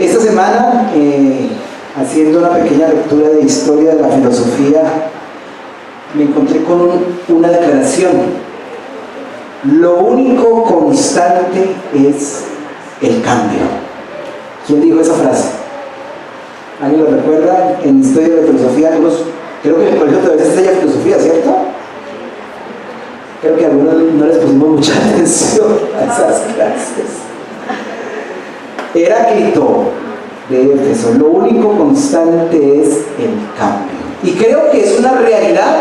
Esta semana, haciendo una pequeña lectura de historia de la filosofía, me encontré con una declaración. Lo único constante es el cambio. ¿Quién dijo esa frase? ¿Alguien lo recuerda? En historia de la filosofía, creo que en el colegio todavía se enseña filosofía, ¿cierto? Creo que a algunos no les pusimos mucha atención a esas clases. Heráclito de Éfeso, lo único constante es el cambio. Y creo que es una realidad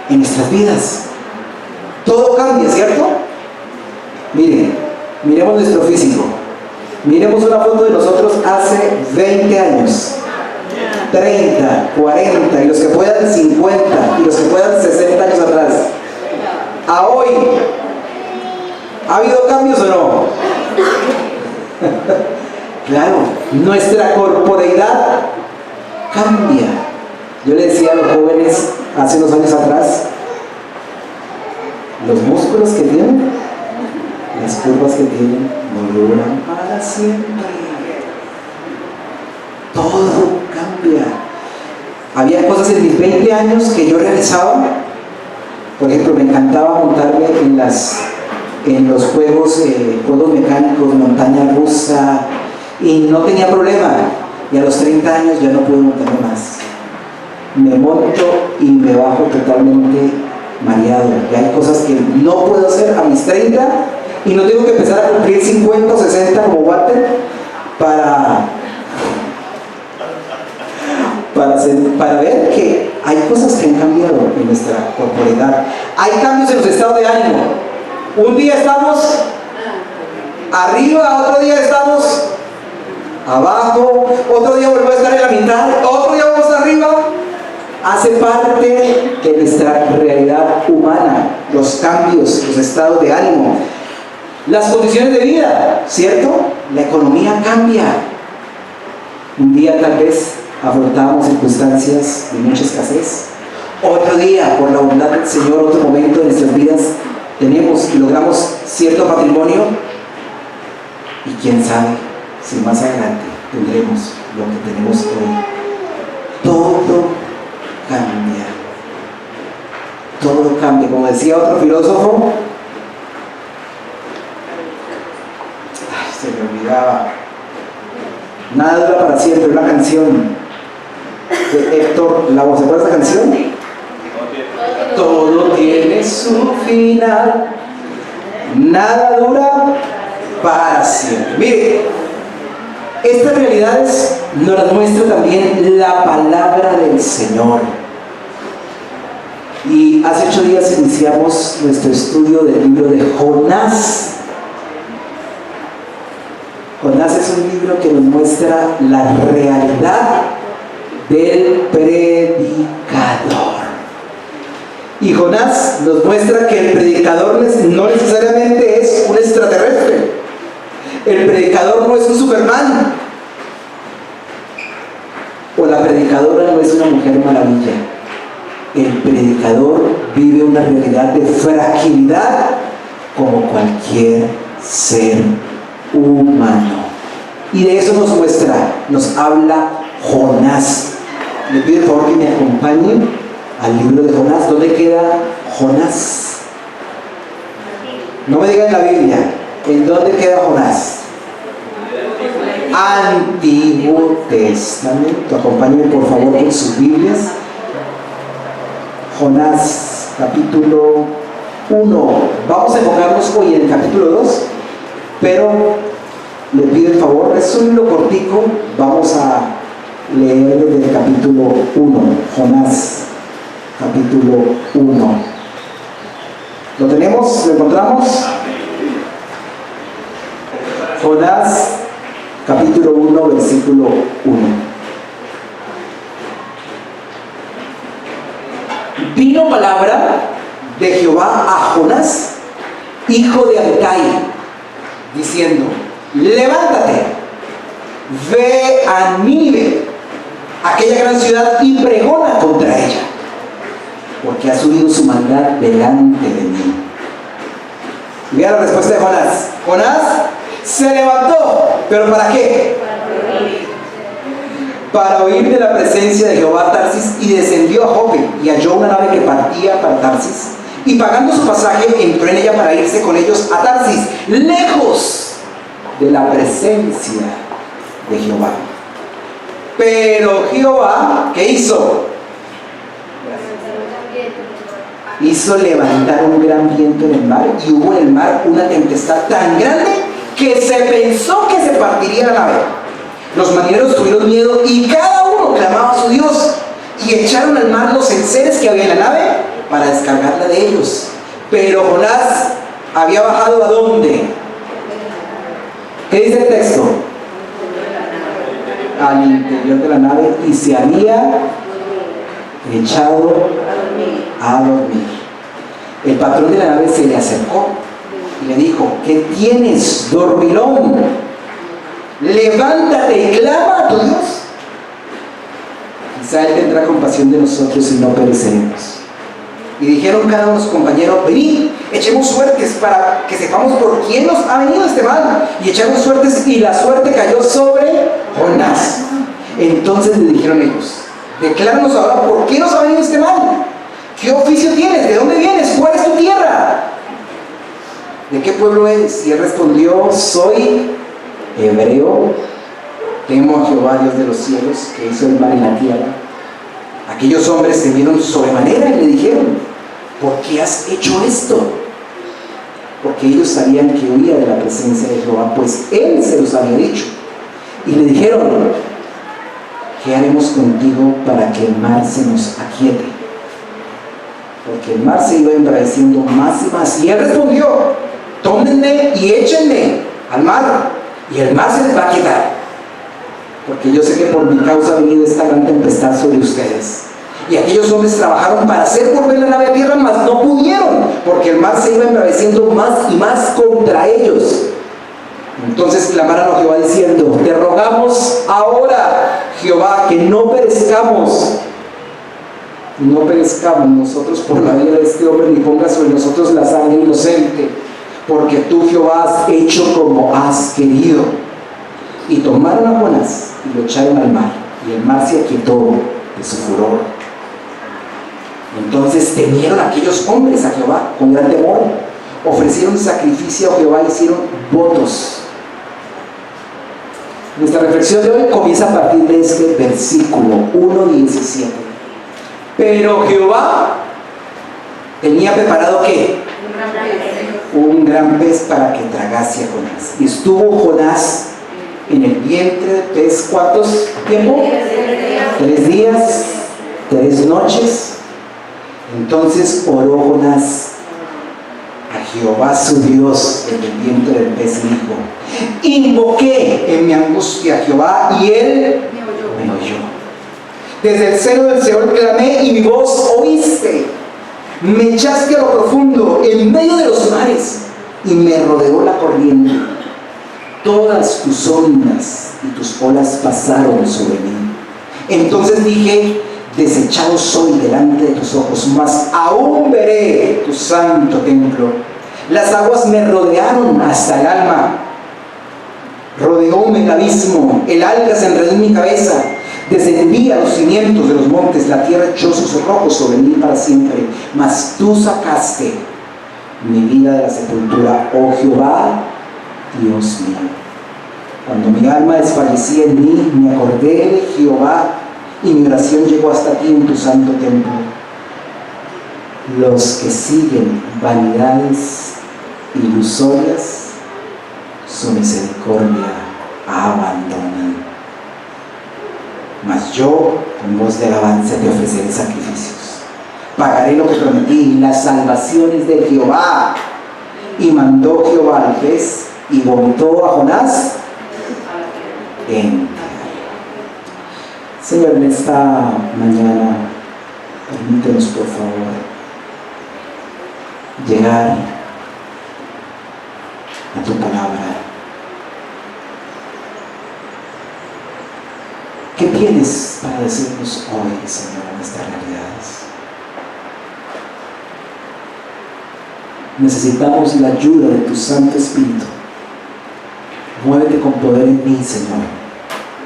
en nuestras vidas. Todo cambia, ¿cierto? Miremos nuestro físico. Miremos una foto de nosotros hace 20 años, 30, 40, y los que puedan 50, y los que puedan 60 años atrás. A hoy, ¿ha habido cambios o no? Claro, nuestra corporeidad cambia. Yo le decía a los jóvenes hace unos años atrás, los músculos que tienen, las curvas que tienen, no duran para siempre. Todo cambia. Había cosas en mis 20 años que yo realizaba. Por ejemplo, me encantaba montarme en los juegos mecánicos, montaña rusa, y no tenía problema. Y a los 30 años ya no pude montarme más. Me monto y me bajo totalmente mareado. Y hay cosas que no puedo hacer a mis 30 y no tengo que empezar a cumplir 50 o 60 como Walter para ver que hay cosas que han cambiado en nuestra corporalidad. Hay cambios en los estados de ánimo. Un día estamos arriba, otro día estamos abajo, otro día volvemos a estar en la mitad, otro día vamos arriba. Hace parte de nuestra realidad humana, los cambios, los estados de ánimo, las condiciones de vida, ¿cierto? La economía cambia. Un día tal vez afrontamos circunstancias de mucha escasez. Otro día, por la bondad del Señor, otro momento de nuestras vidas, tenemos y logramos cierto patrimonio. Y quién sabe si más adelante tendremos lo que tenemos hoy. Todo cambia. Todo cambia. Como decía otro filósofo, se me olvidaba, nada dura para siempre. Una canción de Héctor Lavoe. ¿Se acuerda esa canción? Todo tiene su final, nada dura para siempre. Mire, estas realidades nos las muestra también la palabra del Señor. Y hace 8 días iniciamos nuestro estudio del libro de Jonás. Jonás es un libro que nos muestra la realidad del predicador. Y Jonás nos muestra que el predicador no necesariamente es un extraterrestre. El predicador no es un Superman. O la predicadora no es una mujer maravilla. El predicador vive una realidad de fragilidad como cualquier ser humano. Y de eso nos muestra, nos habla Jonás. Le pido por favor que me acompañen al libro de Jonás. ¿Dónde queda Jonás? No me digan en la Biblia. ¿En dónde queda Jonás? Antiguo Testamento. Acompáñenme por favor con sus Biblias. Jonás, capítulo 1. Vamos a enfocarnos hoy en el capítulo 2, pero le pido el favor, es un libro cortico. Vamos a leer desde el capítulo 1. Jonás, capítulo 1. ¿Lo tenemos? ¿Lo encontramos? Jonás, capítulo 1, versículo 1. Vino palabra de Jehová a Jonás, hijo de Amitai, diciendo: levántate, ve a Nínive, aquella gran ciudad, y pregona contra ella, porque ha subido su maldad delante de mí. Vea la respuesta de Jonás. Jonás Se levantó, ¿pero para qué? Para huir de la presencia de Jehová a Tarsis, y descendió a Jope y halló una nave que partía para Tarsis, y pagando su pasaje entró en ella para irse con ellos a Tarsis, lejos de la presencia de Jehová. Pero Jehová, ¿qué hizo? Hizo levantar un gran viento en el mar, y hubo en el mar una tempestad tan grande que se pensó que se partiría la nave. Los marineros tuvieron miedo y cada uno clamaba a su Dios, y echaron al mar los enseres que había en la nave para descargarla de ellos. Pero Jonás había bajado ¿a dónde? ¿Qué dice el texto? Al interior de la nave, y se había echado a dormir. El patrón de la nave se le acercó y le dijo: ¿qué tienes, dormilón? Levántate y clama a tu Dios. Quizá Él tendrá compasión de nosotros y no pereceremos. Y dijeron cada uno de sus compañeros: venid, echemos suertes para que sepamos por quién nos ha venido este mal. Y echaron suertes, y la suerte cayó sobre Jonás. Entonces le dijeron ellos: decláranos ahora por qué nos ha venido este mal. ¿Qué oficio tienes? ¿De dónde vienes? ¿Cuál es tu tierra? ¿De qué pueblo eres? Y él respondió: soy hebreo, temo a Jehová, Dios de los cielos, que hizo el mar y la tierra. Aquellos hombres temieron sobremanera y le dijeron: ¿por qué has hecho esto? Porque ellos sabían que huía de la presencia de Jehová, pues él se los había dicho. Y le dijeron: ¿qué haremos contigo para que el mar se nos aquiete? Porque el mar se iba embraveciendo más y más. Y él respondió: tómenme y échenme al mar, y el mar se les va a quitar, porque yo sé que por mi causa ha venido esta gran tempestad sobre ustedes. Y aquellos hombres trabajaron para hacer volver la nave a tierra, mas no pudieron, porque el mar se iba embraveciendo más y más contra ellos. Entonces clamaron a Jehová diciendo: te rogamos ahora, Jehová, que no perezcamos nosotros por la vida de este hombre, ni pongas sobre nosotros la sangre inocente, porque tú, Jehová, has hecho como has querido. Y tomaron a Jonás y lo echaron al mar, y el mar se aquietó de su furor. Entonces temieron aquellos hombres a Jehová con gran temor, ofrecieron sacrificio a Jehová, hicieron votos. Nuestra reflexión de hoy comienza a partir de este versículo 1:17. Pero Jehová tenía preparado ¿qué? Un gran pez para que tragase a Jonás. Y estuvo Jonás en el vientre del pez, ¿cuántos tiempo? 3 días, 3 noches. Entonces oró Jonás a Jehová su Dios en el vientre del pez, y dijo: invoqué en mi angustia a Jehová, y él me oyó. Desde el seno del Seol clamé, y mi voz oíste. Me echaste a lo profundo, en medio de los mares, y me rodeó la corriente. Todas tus ondas y tus olas pasaron sobre mí. Entonces dije: desechado soy delante de tus ojos, mas aún veré tu santo templo. Las aguas me rodearon hasta el alma, rodeóme el abismo, el alga se enredó en mi cabeza. Descendí a los cimientos de los montes, la tierra echó sus cerrojos sobre mí para siempre. Mas tú sacaste mi vida de la sepultura, oh Jehová, Dios mío. Cuando mi alma desfallecía en mí, me acordé de Jehová, y mi oración llegó hasta ti en tu santo templo. Los que siguen vanidades ilusorias, su misericordia abandonan. Mas yo, con voz de alabanza, te ofreceré sacrificios. Pagaré lo que prometí, las salvaciones de Jehová. Y mandó Jehová al pez, y vomitó a Jonás en tierra. Señor, en esta mañana, permítenos, por favor, llegar a tu palabra. ¿Qué tienes para decirnos hoy, Señor, en estas realidades? Necesitamos la ayuda de tu Santo Espíritu con poder en mí, Señor,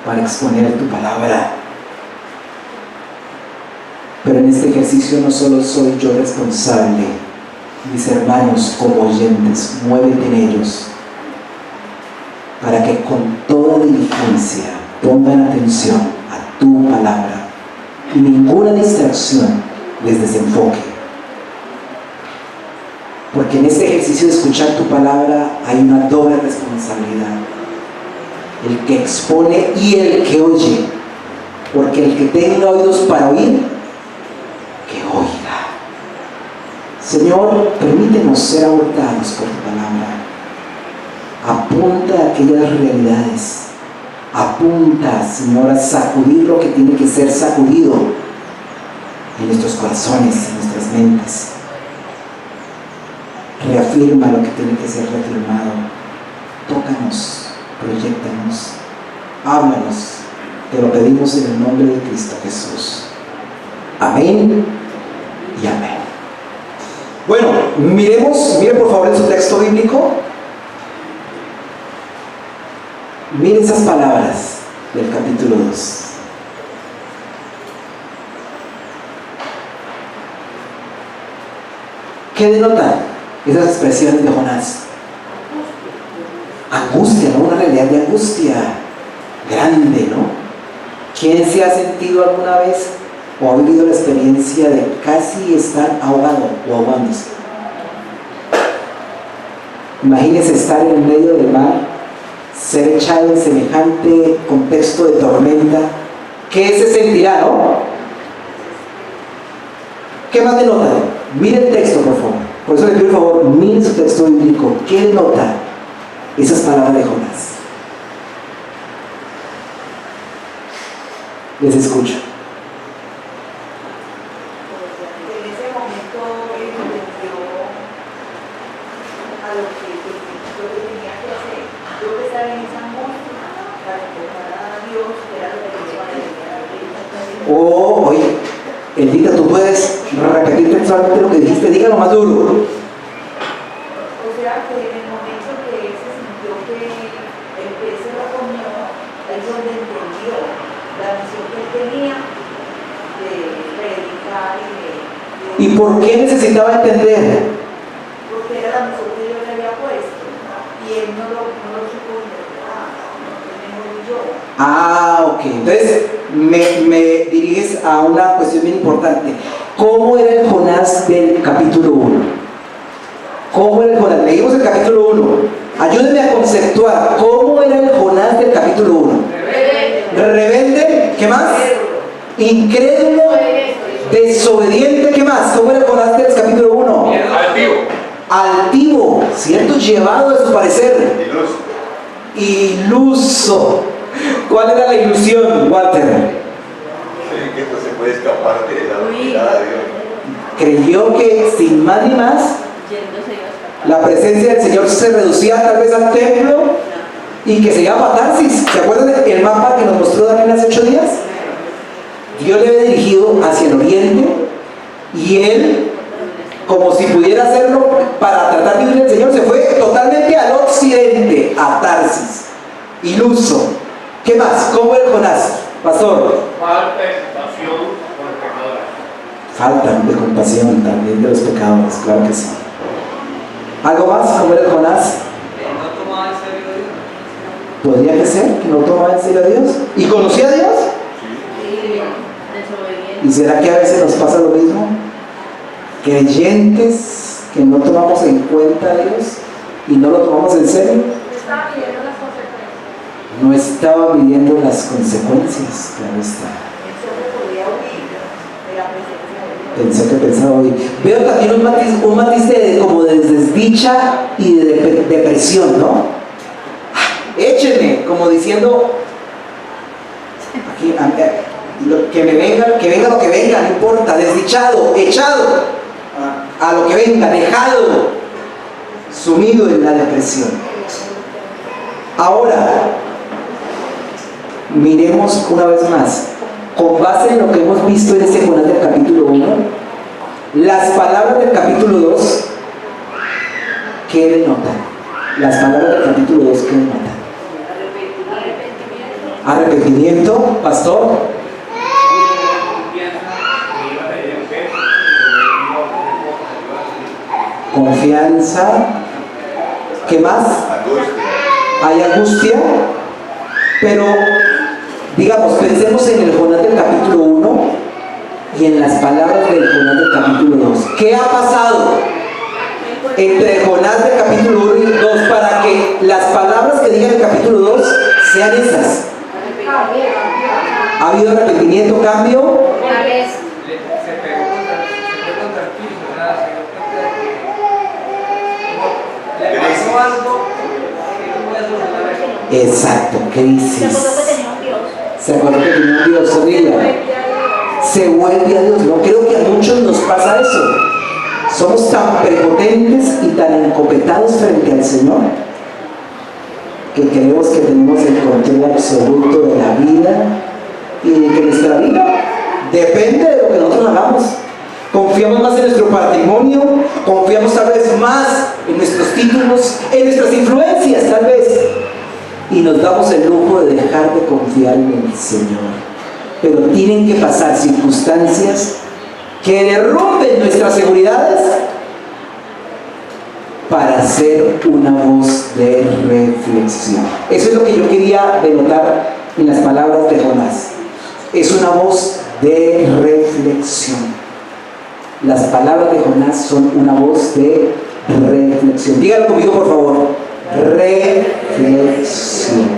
para exponer tu palabra. Pero en este ejercicio no solo soy yo responsable, mis hermanos como oyentes, muévete en ellos, para que con toda diligencia pongan atención a tu palabra y ninguna distracción les desenfoque. Porque en este ejercicio de escuchar tu palabra hay una doble responsabilidad: el que expone y el que oye. Porque el que tenga oídos para oír, que oiga. Señor, permítenos ser abordados por tu palabra. Apunta a aquellas realidades. Apunta, Señor, a sacudir lo que tiene que ser sacudido en nuestros corazones, en nuestras mentes. Reafirma lo que tiene que ser reafirmado. Tócanos, proyéctanos, háblanos. Te lo pedimos en el nombre de Cristo Jesús. Amén y amén. Bueno, miren por favor en su texto bíblico. Miren esas palabras del capítulo 2. ¿Qué denotan esas expresiones de Jonás? Angustia, ¿no? Una realidad de angustia grande, ¿no? ¿Quién se ha sentido alguna vez o ha vivido la experiencia de casi estar ahogado o ahogándose? Imagínese estar en el medio del mar, ser echado en semejante contexto de tormenta. ¿Qué se sentirá, no? ¿Qué más denota? Mire el texto, por favor. Por eso le pido, por favor, mire su texto bíblico. ¿Qué denota esas palabras de Jonás? Les escucho. En ese momento él entendió a lo que tenía que hacer. Yo que estaba en esa angustia para encontrar a Dios, que era lo que tenía que hacer. Oh, oye, Edita, tú puedes repetir textualmente lo que dijiste, dígalo más duro. O sea que en el momento que él se sintió que el pez se lo comió, es donde entendió la misión que él tenía de predicar ¿Y por qué necesitaba entender? porque era la misión que Dios le había puesto y él no lo supo interpretar, mejor yo. Ah, ok. Entonces me diriges a una cuestión bien importante. ¿Cómo era el Jonás del capítulo 1? ¿Cómo era el Jonás? Leímos el capítulo 1. Ayúdenme a conceptuar. ¿Cómo era el Jonás del capítulo 1? Rebelde. ¿Qué más? Incrédulo. Desobediente. ¿Qué más? ¿Cómo era el Jonás del capítulo 1? Altivo. ¿Cierto? Llevado a su parecer. Iluso. ¿Cuál era la ilusión, Walter? Que no se puede escapar de la mirada de Dios. Creyó que sin más ni más la presencia del Señor se reducía tal vez al templo y que se iba a Tarsis. ¿Se acuerdan del mapa que nos mostró Daniel hace 8 días? Dios le había dirigido hacia el oriente y él, como si pudiera hacerlo para tratar de unir al Señor, se fue totalmente al occidente, a Tarsis. Iluso. ¿Qué más? ¿Cómo era Jonás, pastor? Falta de compasión por el pecador. Falta de compasión también de los pecadores, claro que sí. ¿Algo más? ¿Cómo era Jonás? No tomaba en serio a Dios. ¿Podría que ser que no tomaba en serio a Dios? ¿Y conocía a Dios? ¿Y será que a veces nos pasa lo mismo? Creyentes que no tomamos en cuenta a Dios y no lo tomamos en serio. No estaba midiendo las consecuencias, claro está. Pensó que pensaba hoy. Veo también un matiz de, como de desdicha y de depresión, ¿no? Échenme, como diciendo, aquí, que venga lo que venga, no importa, desdichado, echado a lo que venga, dejado, sumido en la depresión. Ahora, miremos una vez más, con base en lo que hemos visto en este Jonás del capítulo 1, las palabras del capítulo 2, ¿qué denotan? Las palabras del capítulo 2, ¿qué denotan? Arrepentimiento, pastor. Confianza. ¿Qué más? Hay angustia. Pero, digamos, pensemos en el Jonás del capítulo 1 y en las palabras del Jonás del capítulo 2. ¿Qué ha pasado entre el Jonás del capítulo 1 y 2 para que las palabras que diga el capítulo 2 sean esas? ¿Ha habido arrepentimiento, cambio? Se fue contra el piso, ¿verdad? Le pasó algo que no puede solucionar eso. Exacto, crisis. Se acordó que tenía un Dios, se vuelve a Dios. No creo que a muchos nos pasa eso. Somos tan prepotentes y tan encopetados frente al Señor que creemos que tenemos el control absoluto de la vida y de que nuestra vida depende de lo que nosotros hagamos. Confiamos más en nuestro patrimonio, confiamos tal vez más en nuestros títulos, en nuestras influencias tal vez, y nos damos el lujo de dejar de confiar en el Señor. Pero tienen que pasar circunstancias que derrumben nuestras seguridades para hacer una voz de reflexión. Eso es lo que yo quería denotar en las palabras de Jonás. Es una voz de reflexión. Las palabras de Jonás son una voz de reflexión. Díganlo conmigo, por favor. Reflexión.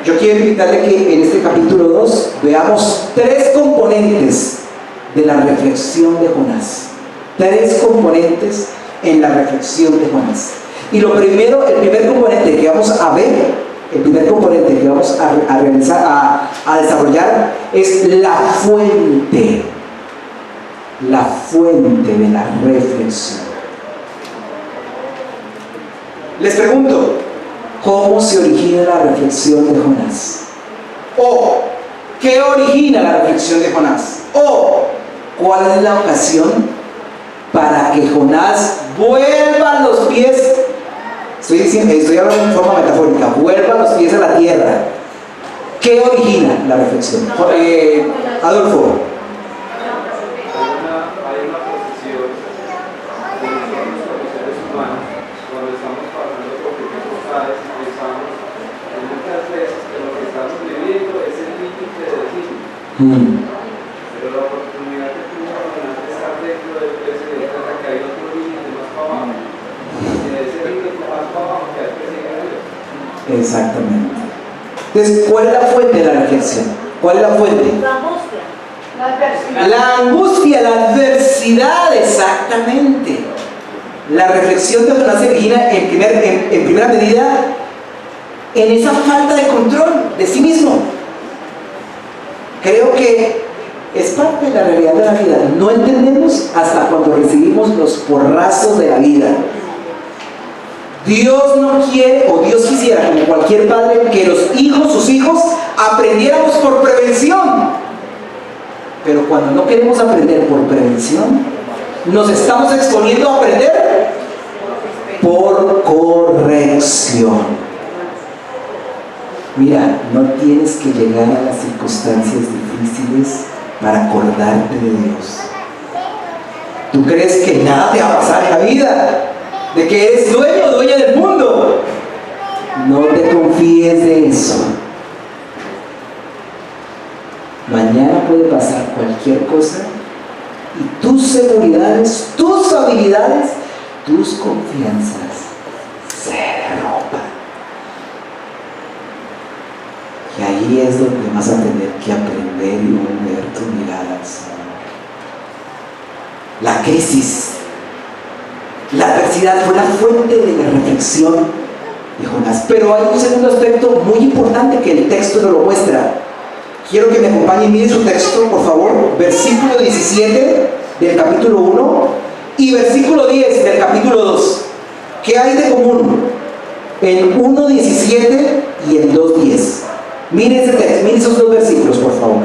Yo quiero invitarle que en este capítulo 2 veamos 3 componentes de la reflexión de Jonás. 3 componentes en la reflexión de Jonás. Y lo primero, el primer componente que vamos a ver, el primer componente que vamos a realizar, a desarrollar, es la fuente de la reflexión. Les pregunto, ¿cómo se origina la reflexión de Jonás? ¿O qué origina la reflexión de Jonás? ¿O cuál es la ocasión para que Jonás vuelva los pies? Estoy hablando en forma metafórica, vuelva los pies a la tierra. ¿Qué origina la reflexión? Adolfo. Hay una posición de nosotros como seres humanos, cuando estamos pasando por dificultades, pensamos en muchas veces que lo que estamos viviendo es el límite del límite. Pero la oportunidad que tuvo Jonás de estar dentro del pez se dio cuenta que hay otro límite más para abajo. Y de ese límite más para abajo que hay que seguir a Dios. Exactamente. Entonces, ¿cuál es la fuente de la reflexión? ¿Cuál es la fuente? La angustia, la adversidad, exactamente. La reflexión de Jonás se origina en primera medida en esa falta de control de sí mismo. Creo que es parte de la realidad de la vida. No entendemos hasta cuando recibimos los porrazos de la vida. Dios no quiere, o Dios quisiera, como cualquier padre, que sus hijos, aprendiéramos por prevención. Pero cuando no queremos aprender por prevención, nos estamos exponiendo a aprender por corrección. Mira, no tienes que llegar a las circunstancias difíciles para acordarte de Dios. ¿Tú crees que nada te va a pasar en la vida? ¿De que eres dueño o dueña del mundo? No te confíes de eso. Mañana puede pasar cualquier cosa y tus seguridades, tus habilidades, tus confianzas se derrumban. Y ahí es donde vas a tener que aprender y volver tu mirada al Señor. La crisis, la adversidad fue la fuente de la reflexión de Jonás. Pero hay un segundo aspecto muy importante que el texto no lo muestra. Quiero que me acompañen, miren su texto, por favor, versículo 17 del capítulo 1 y versículo 10 del capítulo 2. ¿Qué hay de común en 1:17 y en 2:10? Miren ese texto, miren esos 2 versículos, por favor.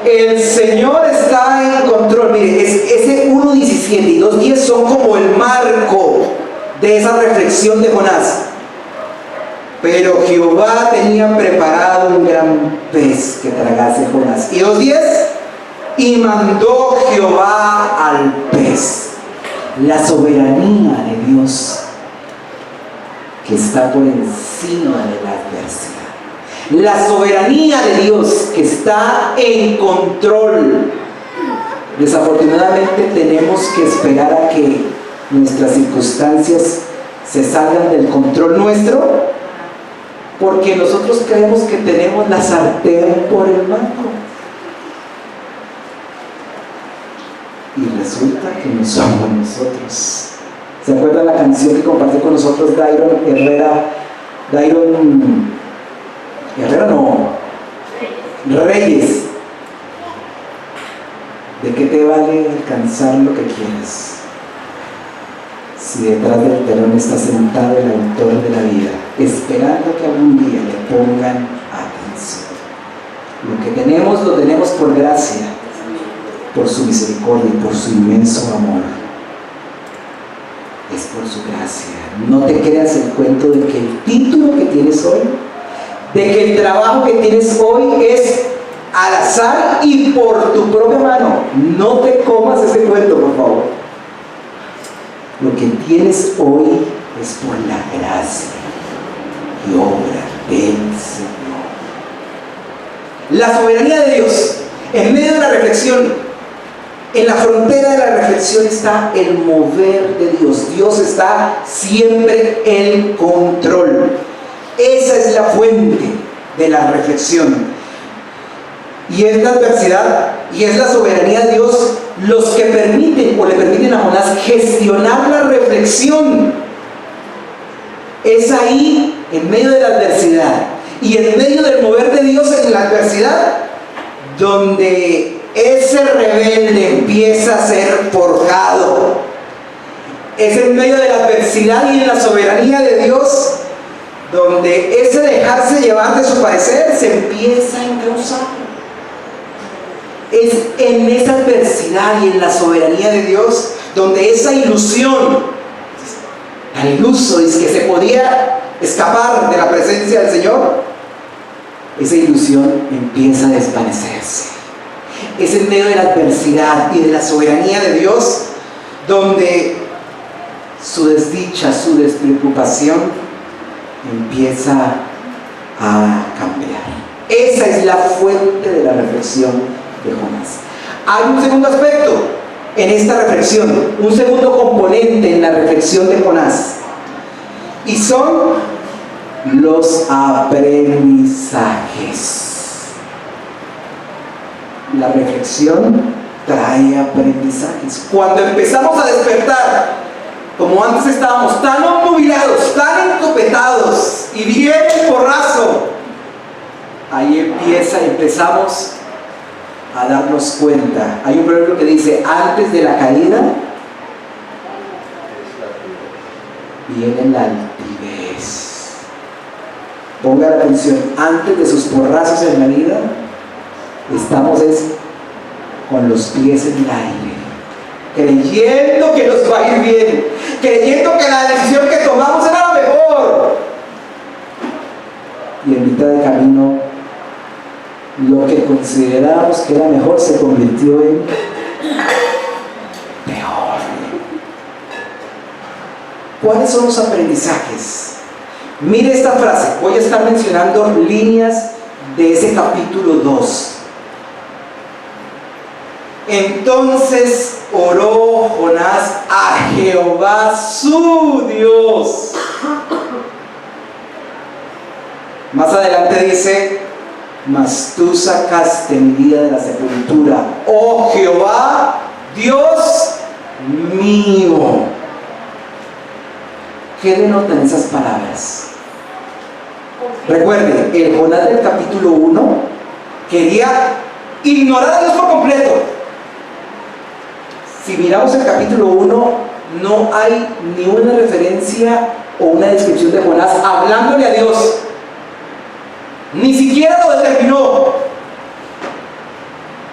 El Señor está en control. Mire, ese 1:17 y 2:10 son como el marco de esa reflexión de Jonás. Pero Jehová tenía preparado un gran pez que tragase Jonás. Y 2:10, y mandó Jehová al pez. La soberanía de Dios que está por encima de la adversidad. La soberanía de Dios que está en control. Desafortunadamente tenemos que esperar a que nuestras circunstancias se salgan del control nuestro, porque nosotros creemos que tenemos la sartén por el mango. Y resulta que no somos nosotros. ¿Se acuerdan la canción que compartió con nosotros Dairon Herrera? Reyes. ¿De qué te vale alcanzar lo que quieres si detrás del telón está sentado el autor de la vida, esperando que algún día le pongan atención? Lo que tenemos lo tenemos por gracia, por su misericordia y por su inmenso amor. Es por su gracia. No te creas el cuento de que el título que tienes hoy, de que el trabajo que tienes hoy es al azar y por tu propia mano. No te comas ese cuento, por favor. Lo que tienes hoy es por la gracia y obra del Señor. La soberanía de Dios. En medio de la reflexión, en la frontera de la reflexión está el mover de Dios. Dios está siempre en control. Esa es la fuente de la reflexión. Y es la adversidad y es la soberanía de Dios los que permiten o le permiten a Jonás gestionar la reflexión. Es ahí, en medio de la adversidad y en medio del mover de Dios en la adversidad, donde ese rebelde empieza a ser forjado. Es en medio de la adversidad y en la soberanía de Dios donde ese dejarse llevar de su parecer se empieza a encauzar. Es en esa adversidad y en la soberanía de Dios donde esa ilusión, tan iluso, es que se podía escapar de la presencia del Señor, esa ilusión empieza a desvanecerse. Es en medio de la adversidad y de la soberanía de Dios donde su desdicha, su despreocupación empieza a cambiar. Esa es la fuente de la reflexión de Jonás. Hay un segundo aspecto en esta reflexión, un segundo componente en la reflexión de Jonás, y son los aprendizajes. La reflexión trae aprendizajes. Cuando empezamos a despertar, como antes estábamos tan obnubilados, tan encopetados y bien porrazo, ahí empezamos a darnos cuenta. Hay un proverbio que dice: antes de la caída viene la altivez. Ponga la atención, antes de sus porrazos en la vida estamos con los pies en el aire, creyendo que nos va a ir bien, creyendo que la decisión que tomamos era la mejor, y en mitad de camino lo que considerábamos que era mejor se convirtió en peor. ¿Cuáles son los aprendizajes? Mire esta frase. Voy a estar mencionando líneas de ese capítulo 2. Entonces oró Jonás a Jehová su Dios. Más adelante dice: mas tú sacaste mi vida de la sepultura, oh Jehová, Dios mío. ¿Qué denotan esas palabras? Recuerde, el Jonás del capítulo 1 quería ignorar a Dios por completo. Si miramos el capítulo 1, no hay ni una referencia o una descripción de Jonás hablándole a Dios. Ni siquiera lo determinó.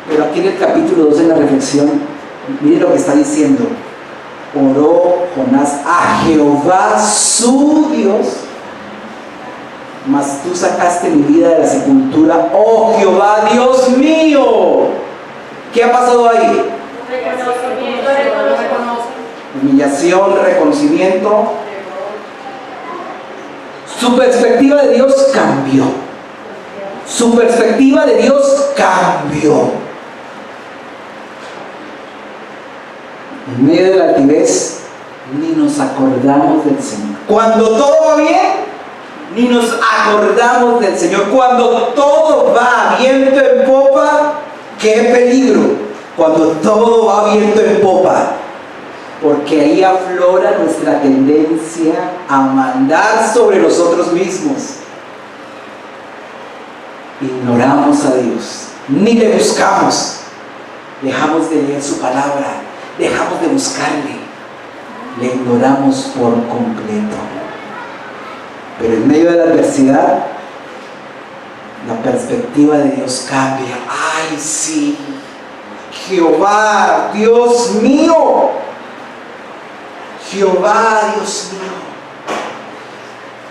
Pero aquí en el capítulo 2, en la reflexión, mire lo que está diciendo: oró Jonás a Jehová su Dios, mas tú sacaste mi vida de la sepultura, oh Jehová Dios mío. ¿Qué ha pasado ahí? Humillación, reconocimiento. Su perspectiva de Dios cambió. Su perspectiva de Dios cambió. En medio de la altivez, ni nos acordamos del Señor. Cuando todo va bien, ni nos acordamos del Señor. Cuando todo va viento en popa, ¡qué peligro! Cuando todo va viento en popa, porque ahí aflora nuestra tendencia a mandar sobre nosotros mismos. Ignoramos a Dios, ni le buscamos, dejamos de leer su palabra, dejamos de buscarle, le ignoramos por completo. Pero en medio de la adversidad, la perspectiva de Dios cambia. ¡Ay, sí! Jehová, Dios mío. Jehová, Dios mío.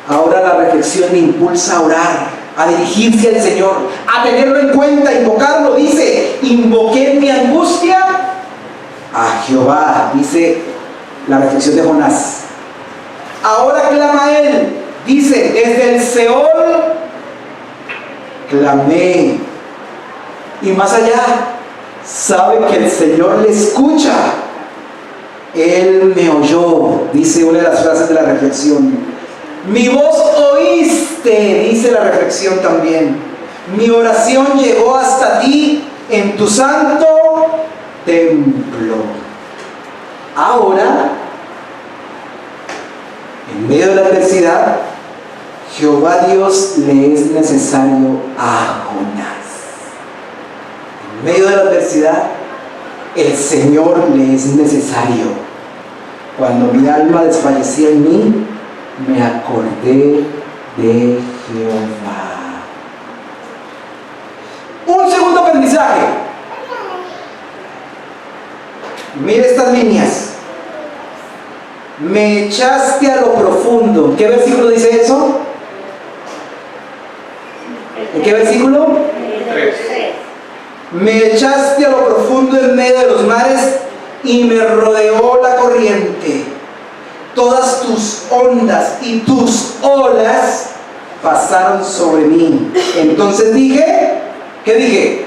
Ahora la reflexión me impulsa a orar, a dirigirse al Señor, a tenerlo en cuenta, a invocarlo. Dice, invoqué en mi angustia a Jehová, dice la reflexión de Jonás. Ahora clama a él, dice, desde el Seol clamé. Y más allá, sabe que el Señor le escucha. Él me oyó, dice una de las frases de la reflexión. Mi voz oíste, dice la reflexión también. Mi oración llegó hasta ti en tu santo templo. Ahora, en medio de la adversidad, Jehová Dios le es necesario a Jonás. En medio de la adversidad, el Señor le es necesario. Cuando mi alma desfallecía en mí, me acordé de Jehová. Un segundo aprendizaje. Mire estas líneas. Me echaste a lo profundo. ¿Qué versículo dice eso? ¿En qué versículo? 3. Me echaste a lo profundo en medio de los mares y me rodeó la corriente. Todas tus ondas y tus olas pasaron sobre mí. Entonces dije, ¿qué dije?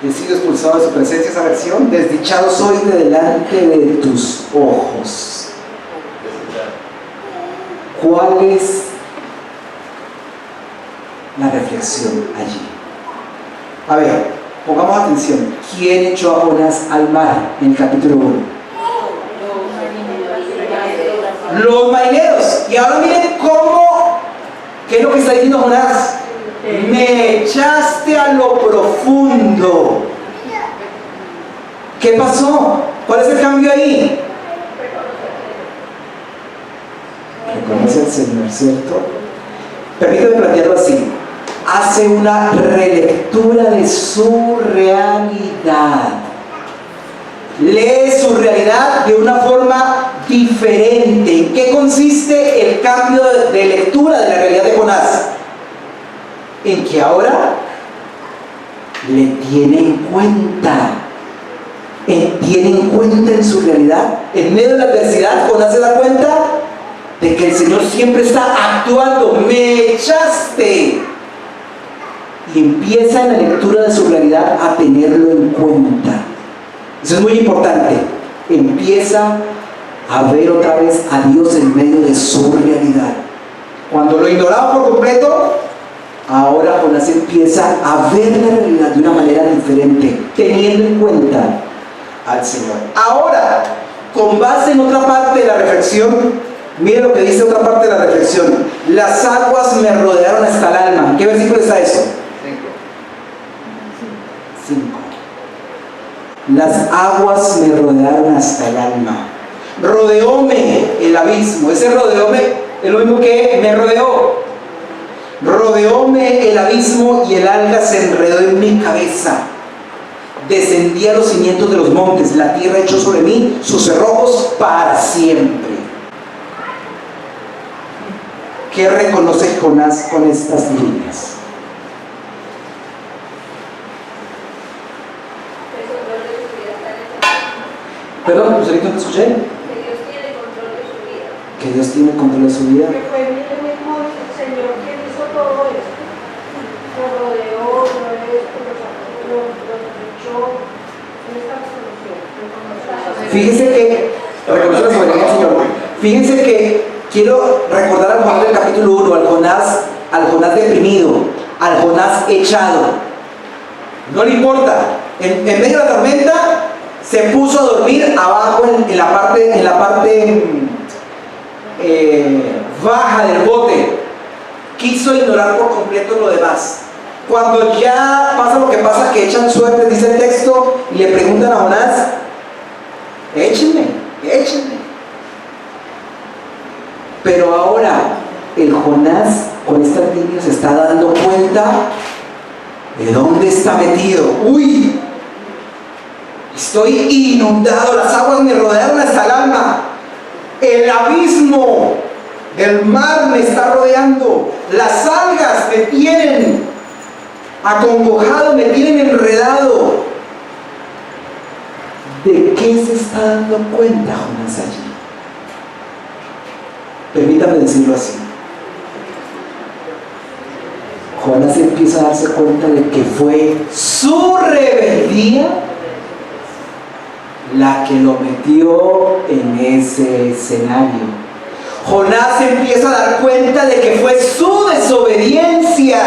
He sido expulsado de su presencia, esa versión. Desdichado soy de delante de tus ojos. ¿Cuál es la reflexión allí? A ver, pongamos atención. ¿Quién echó a Jonás al mar en el capítulo 1? Los marineros. Y ahora miren cómo, ¿qué es lo que está diciendo Jonás? Me echaste a lo profundo. ¿Qué pasó? ¿Cuál es el cambio ahí? Reconoce al Señor, ¿cierto? Permítame plantearlo así. Hace una relectura de su realidad. Lee su realidad de una forma diferente. ¿En qué consiste el cambio de lectura de la realidad de Jonás? En que ahora le tiene en cuenta. Tiene en cuenta en su realidad. En medio de la adversidad, Jonás se da cuenta de que el Señor siempre está actuando. Me echaste. Y empieza en la lectura de su realidad a tenerlo en cuenta. Eso es muy importante. Empieza a ver otra vez a Dios en medio de su realidad. Cuando lo ignoraba por completo, ahora Jonás empieza a ver la realidad de una manera diferente, teniendo en cuenta al Señor. Ahora, con base en otra parte de la reflexión, mire lo que dice otra parte de la reflexión. Las aguas me rodearon hasta el alma. ¿En qué versículo está eso? 5. Las aguas me rodearon hasta el alma. Rodeóme el abismo. Ese rodeóme es lo mismo que me rodeó. Rodeóme el abismo y el alga se enredó en mi cabeza. descendí a los cimientos de los montes, la tierra echó sobre mí sus cerrojos para siempre. ¿Qué reconoce Jonás con estas líneas? Perdón, Lucerito, ¿te escuché? Que Dios tiene control de su vida. Que Dios tiene control de su vida. Que fue el mismo Señor quien hizo todo esto. Lo rodeó, lo echó en esta resolución. Fíjense que, reconoce la soberanía del Señor. Fíjense que quiero recordar al Jonás del capítulo 1, al Jonás deprimido, al Jonás echado. No le importa. En medio de la tormenta se puso a dormir abajo en la parte baja del bote. Quiso ignorar por completo lo demás. Cuando ya pasa lo que pasa, que echan suerte, dice el texto, y le preguntan a Jonás: échenme. Pero ahora el Jonás con estas líneas se está dando cuenta de dónde está metido. ¡Uy! Estoy inundado, las aguas me rodearon hasta el alma. El abismo del mar me está rodeando. Las algas me tienen acongojado, me tienen enredado. ¿De qué se está dando cuenta Jonás allí? Permítame decirlo así. Jonás empieza a darse cuenta de que fue su rebeldía la que lo metió en ese escenario. Jonás empieza a dar cuenta de que fue su desobediencia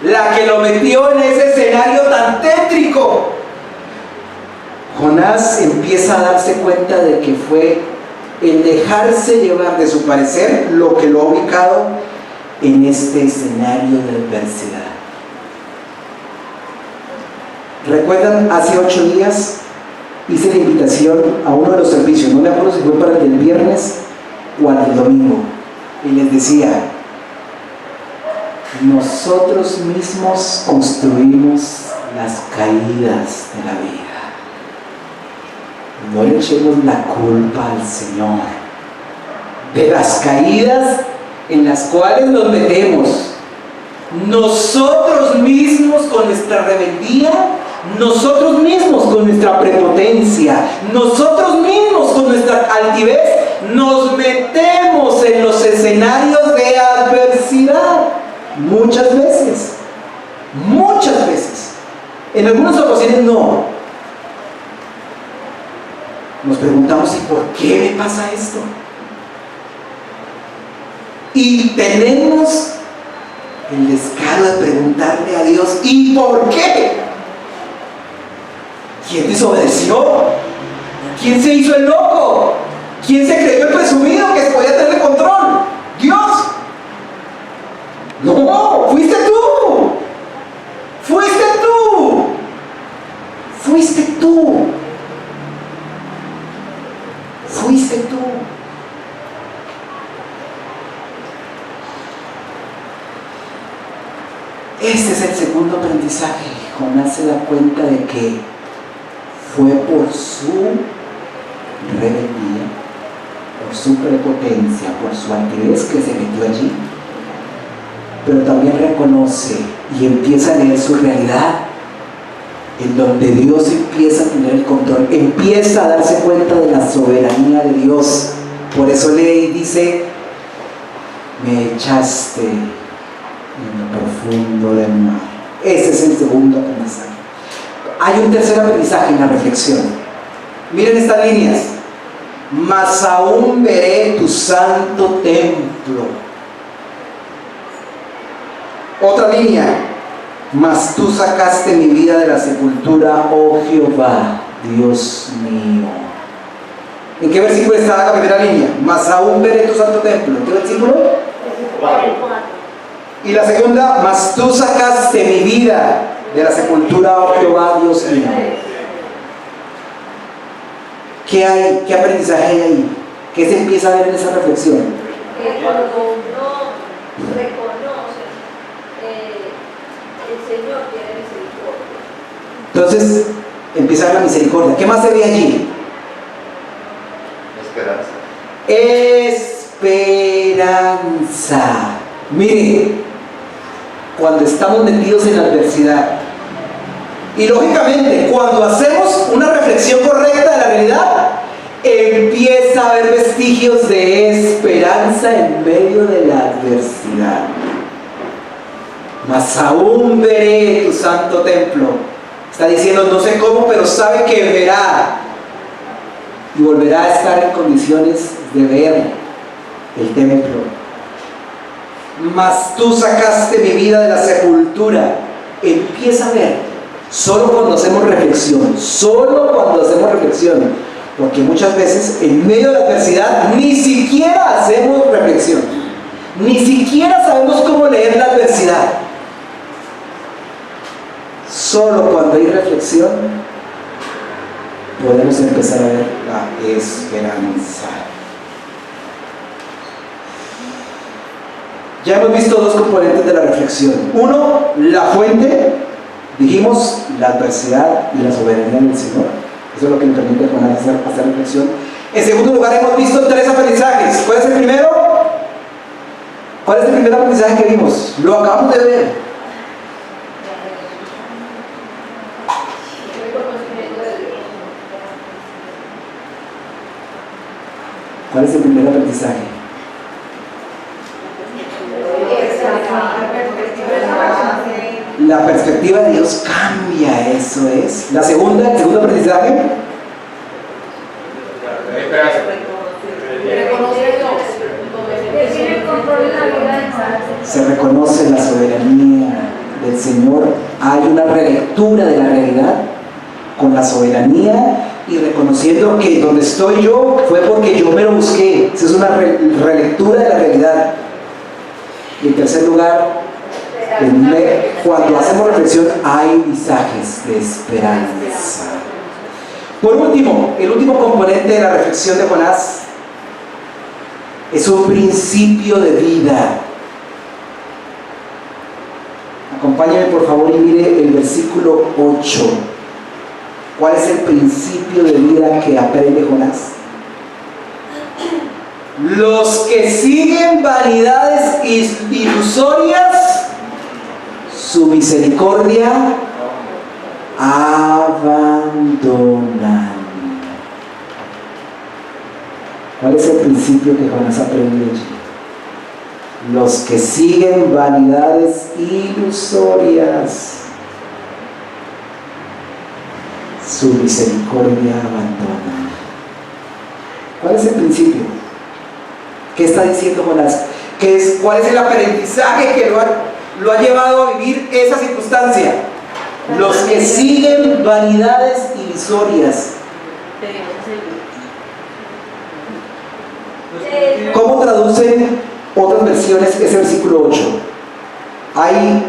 la que lo metió en ese escenario tan tétrico. Jonás empieza a darse cuenta de que fue el dejarse llevar de su parecer lo que lo ha ubicado en este escenario de adversidad. ¿Recuerdan? Hace 8 días hice la invitación a uno de los servicios, no me acuerdo si fue para el del viernes o al del domingo, y les decía: nosotros mismos construimos las caídas de la vida. No le echemos la culpa al Señor de las caídas en las cuales nos metemos. Nosotros mismos con nuestra rebeldía, nosotros mismos con nuestra prepotencia, nosotros mismos con nuestra altivez, nos metemos en los escenarios de adversidad. Muchas veces. En algunas ocasiones no. Nos preguntamos: ¿y por qué me pasa esto? Y tenemos el descaro de preguntarle a Dios: ¿y por qué? ¿Quién desobedeció? ¿Quién se hizo el loco? ¿Quién se creyó el presumido que podía tener el control? ¿Dios? No, fuiste tú. Este es el segundo aprendizaje. Jonás se da cuenta de que fue por su rebeldía, por su prepotencia, por su altivez que se metió allí. Pero también reconoce y empieza a leer su realidad, en donde Dios empieza a tener el control, empieza a darse cuenta de la soberanía de Dios. Por eso lee y dice: me echaste en lo profundo del mar. Ese es el segundo aprendizaje. Hay un tercer aprendizaje en la reflexión. Miren estas líneas: mas aún veré tu santo templo. Otra línea: mas tú sacaste mi vida de la sepultura, oh Jehová, Dios mío. ¿En qué versículo está la primera línea? Mas aún veré tu santo templo. ¿En qué versículo? 4. Y la segunda: mas tú sacaste mi vida de la sepultura, oh Jehová, Dios mío. ¿Qué hay? ¿Qué aprendizaje hay ahí? ¿Qué se empieza a ver en esa reflexión? Que cuando uno reconoce, el Señor tiene misericordia. Entonces empieza la misericordia. ¿Qué más se ve allí? Esperanza. Mire, cuando estamos metidos en la adversidad, y lógicamente cuando hacemos una reflexión correcta de la realidad, empieza a haber vestigios de esperanza en medio de la adversidad. Mas aún veré tu santo templo. Está diciendo, no sé cómo, pero sabe que verá y volverá a estar en condiciones de ver el templo. Mas tú sacaste mi vida de la sepultura. Empieza a ver, solo cuando hacemos reflexión, porque muchas veces en medio de la adversidad ni siquiera hacemos reflexión, ni siquiera sabemos cómo leer la adversidad. Solo cuando hay reflexión podemos empezar a ver la esperanza. Ya hemos visto dos componentes de la reflexión. Uno, la fuente, dijimos, la adversidad y la soberanía del Señor. Eso es lo que nos permite hacer reflexión. En segundo lugar, hemos visto tres aprendizajes. ¿Cuál es el primero? ¿Cuál es el primer aprendizaje que vimos? Lo acabamos de ver. ¿Cuál es el primer aprendizaje? La perspectiva de Dios cambia, eso es. El segundo aprendizaje. Se reconoce la soberanía del Señor. Hay una relectura de la realidad con la soberanía y reconociendo que donde estoy yo fue porque yo me lo busqué. Esa es una relectura de la realidad. Y en tercer lugar, cuando hacemos reflexión hay visajes de esperanza. Por último, el último componente de la reflexión de Jonás es un principio de vida. Acompáñame por favor y mire el versículo 8. ¿Cuál es el principio de vida que aprende Jonás? Los que siguen vanidades ilusorias, su misericordia abandonan. ¿Cuál es el principio que Jonás aprende allí? Los que siguen vanidades ilusorias, su misericordia abandona. ¿Cuál es el principio? ¿Qué está diciendo Jonás? ¿Cuál es el aprendizaje que lo ha llevado a vivir esa circunstancia? Los que siguen vanidades ilusorias. ¿Cómo traducen otras versiones ese versículo 8? Hay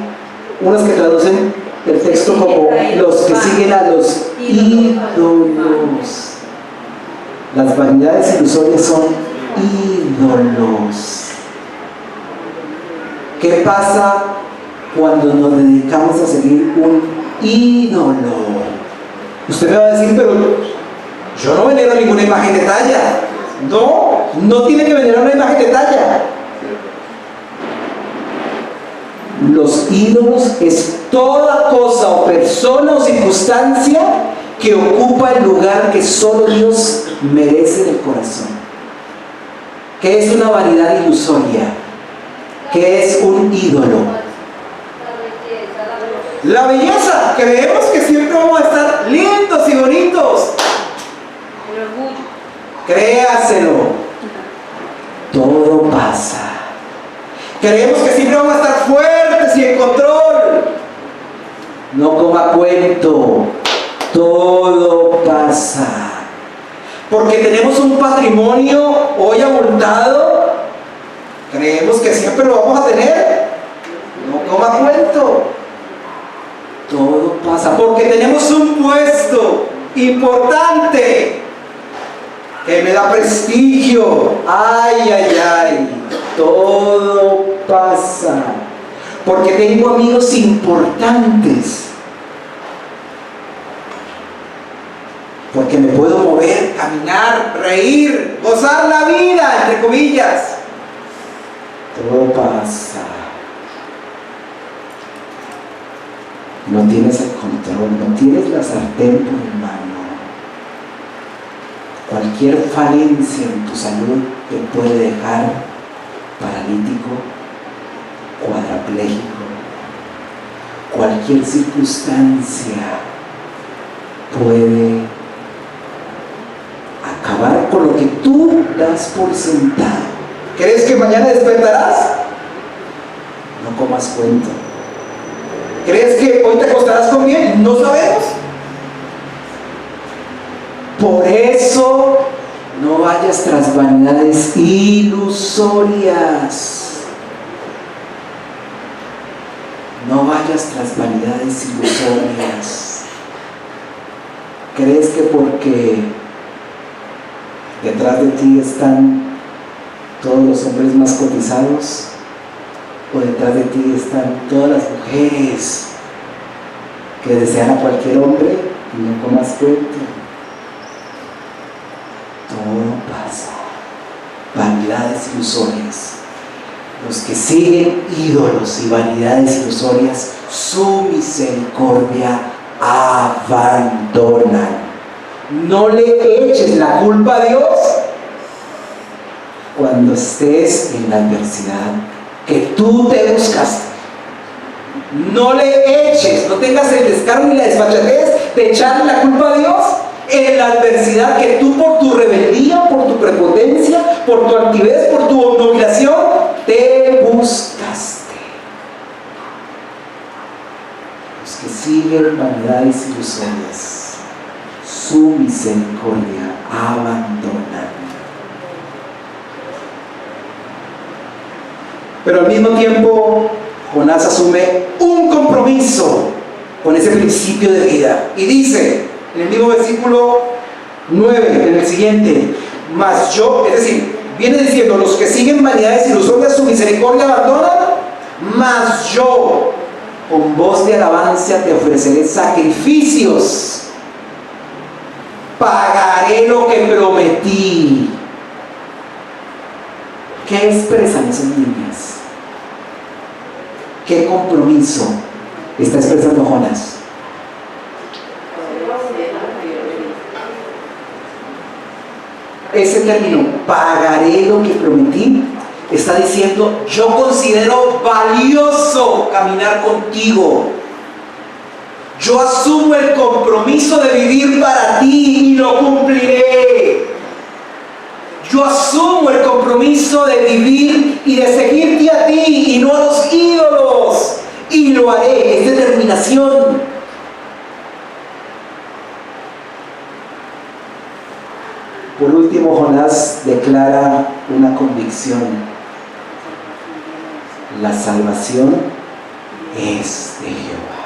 unas que traducen el texto como los que siguen a los ídolos. Las vanidades ilusorias son ídolos. ¿Qué pasa cuando nos dedicamos a seguir un ídolo? Usted me va a decir, pero yo no venero ninguna imagen de talla. No tiene que venerar una imagen de talla. Los ídolos es toda cosa o persona o circunstancia que ocupa el lugar que solo Dios merece en el corazón. ¿Qué es una vanidad ilusoria? ¿Qué es un ídolo? La belleza. Creemos que siempre vamos a estar lindos y bonitos. El orgullo. Créaselo. Todo pasa. Creemos que siempre vamos a estar fuertes y en control. No coma cuento. Todo pasa. Porque tenemos un patrimonio hoy abultado, creemos que siempre lo vamos a tener. No coma cuento. Todo pasa. Porque tenemos un puesto importante que me da prestigio. Ay. Todo pasa. Porque tengo amigos importantes. porque me puedo mover, caminar, reír, gozar la vida, entre comillas. Todo pasa. No tienes el control, no tienes la sartén por mano. Cualquier falencia en tu salud te puede dejar paralítico, cuadraplégico. Cualquier circunstancia puede acabar con lo que tú das por sentado. ¿Crees que mañana despertarás? No comas cuento. ¿Crees que hoy te acostarás con bien? No sabemos. Por eso no vayas tras vanidades ilusorias. No vayas tras vanidades ilusorias. ¿Crees que porque detrás de ti están todos los hombres más cotizados, o detrás de ti están todas las mujeres que desean a cualquier hombre? No comas cuento. Todo pasa. Vanidades ilusorias. Los que siguen ídolos y vanidades ilusorias, su misericordia abandonan. No le eches la culpa a Dios cuando estés en la adversidad que tú te buscaste. No le eches, no tengas el descaro ni la desfachatez de echarle la culpa a Dios en la adversidad que tú, por tu rebeldía, por tu prepotencia, por tu altivez, por tu obnubilación, te buscaste. Los que siguen vanidades ilusorias, su misericordia abandonan. Pero al mismo tiempo, Jonás asume un compromiso con ese principio de vida y dice en el mismo versículo 9, en el siguiente: mas yo, es decir, viene diciendo, los que siguen vanidades ilusorias su misericordia abandonan, mas yo con voz de alabanza te ofreceré sacrificios, pagaré lo que prometí. ¿Qué expresan esas líneas? ¿Qué compromiso está expresando Jonás? Ese término, pagaré lo que prometí, está diciendo, yo considero valioso caminar contigo. Yo asumo el compromiso de vivir para ti y lo cumpliré. Yo asumo el compromiso de vivir y de seguirte a ti y no a los ídolos. Y lo haré, es determinación. Por último, Jonás declara una convicción: la salvación es de Jehová.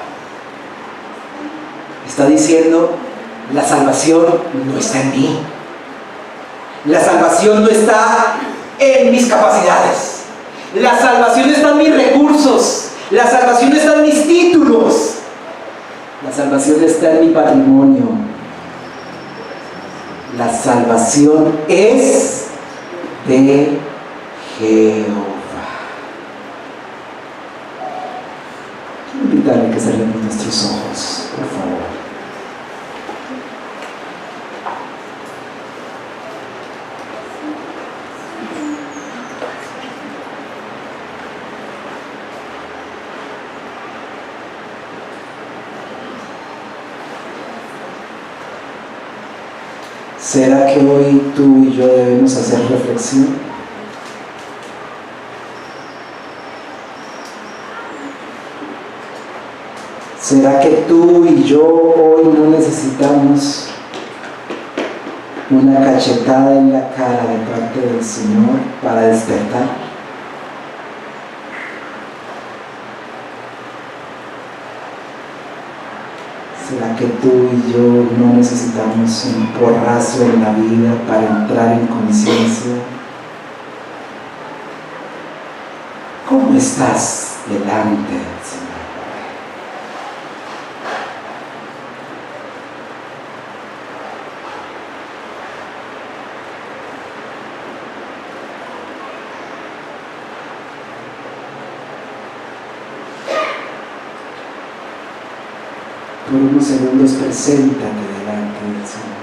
Está diciendo, la salvación no está en mí. La salvación no está en mis capacidades. La salvación está en mis recursos. La salvación está en mis títulos. La salvación está en mi patrimonio. La salvación es de Jehová. Quiero invitarle a que cerremos nuestros ojos, por favor. ¿Será que hoy tú y yo debemos hacer reflexión? ¿Será que tú y yo hoy no necesitamos una cachetada en la cara de parte del Señor para despertar? ¿Será que tú y yo no necesitamos un porrazo en la vida para entrar en conciencia? ¿Cómo estás delante del Señor? por unos segundos preséntate delante del Señor.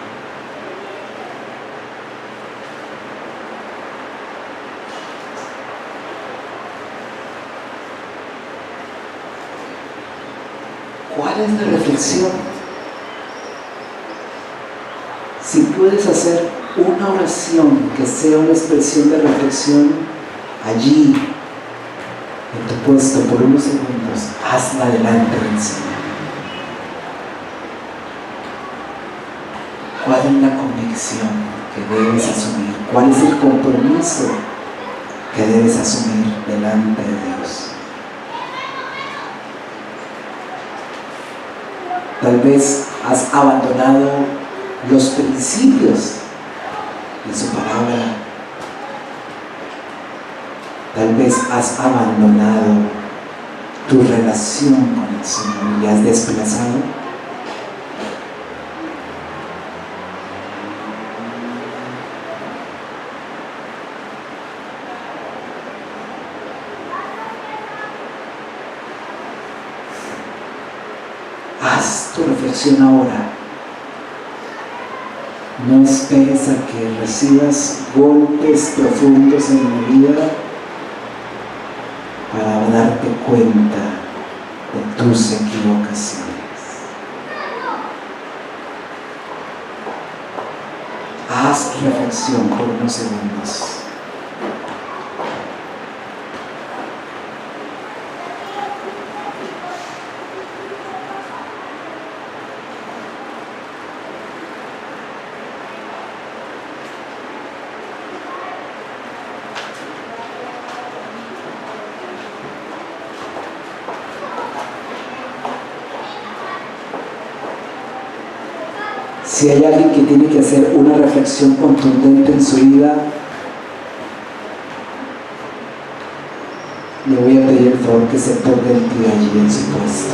¿Cuál es la reflexión? Si puedes hacer una oración que sea una expresión de reflexión allí, en tu puesto, por unos segundos, hazla delante del Señor. ¿Cuál es la convicción que debes asumir? ¿Cuál es el compromiso que debes asumir delante de Dios? Tal vez has abandonado los principios de su palabra. Tal vez has abandonado tu relación con el Señor y has desplazado. Haz tu reflexión ahora. No esperes a que recibas golpes profundos en la vida para darte cuenta de tus equivocaciones. Haz reflexión por unos segundos. Si hay alguien que tiene que hacer una reflexión contundente en su vida, le voy a pedir el favor que se ponga en pie allí en su puesto.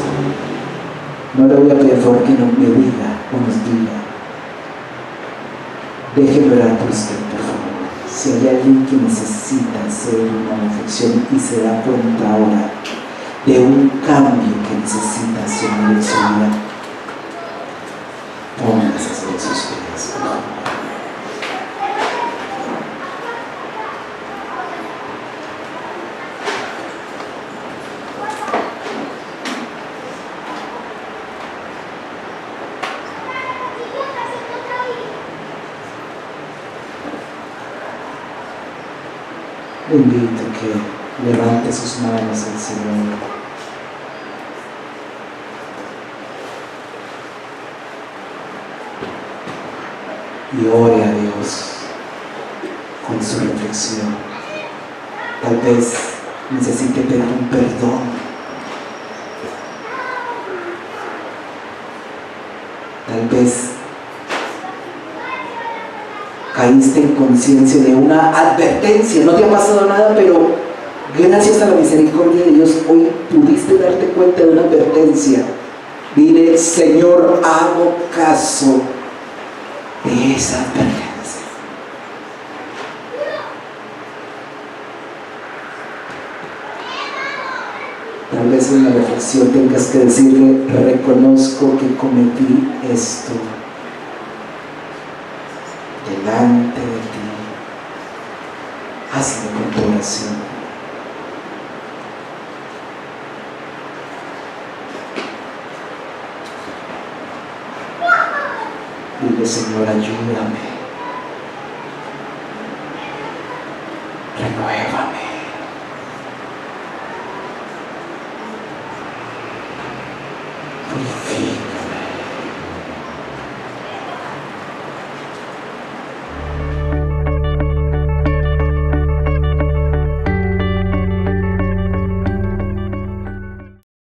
No le voy a pedir el favor que no me diga o nos diga. Déjeme orar por usted, por favor. Si hay alguien que necesita hacer una reflexión y se da cuenta ahora de un cambio que necesita hacer en su vida, póngase sobre sus pies, por favor. Le invito a que levante sus manos al Señor. Y ore a Dios con su reflexión. Tal vez necesite pedir un perdón. Tal vez caíste en conciencia de una advertencia. No te ha pasado nada, pero gracias a la misericordia de Dios hoy pudiste darte cuenta de una advertencia. Dile: Señor, hago caso de esa advertencia. Tal vez en la reflexión tengas que decirle: reconozco que cometí esto delante de ti. Hazlo con tu oración. Dile: Señor, ayúdame, renuévame, purifícame.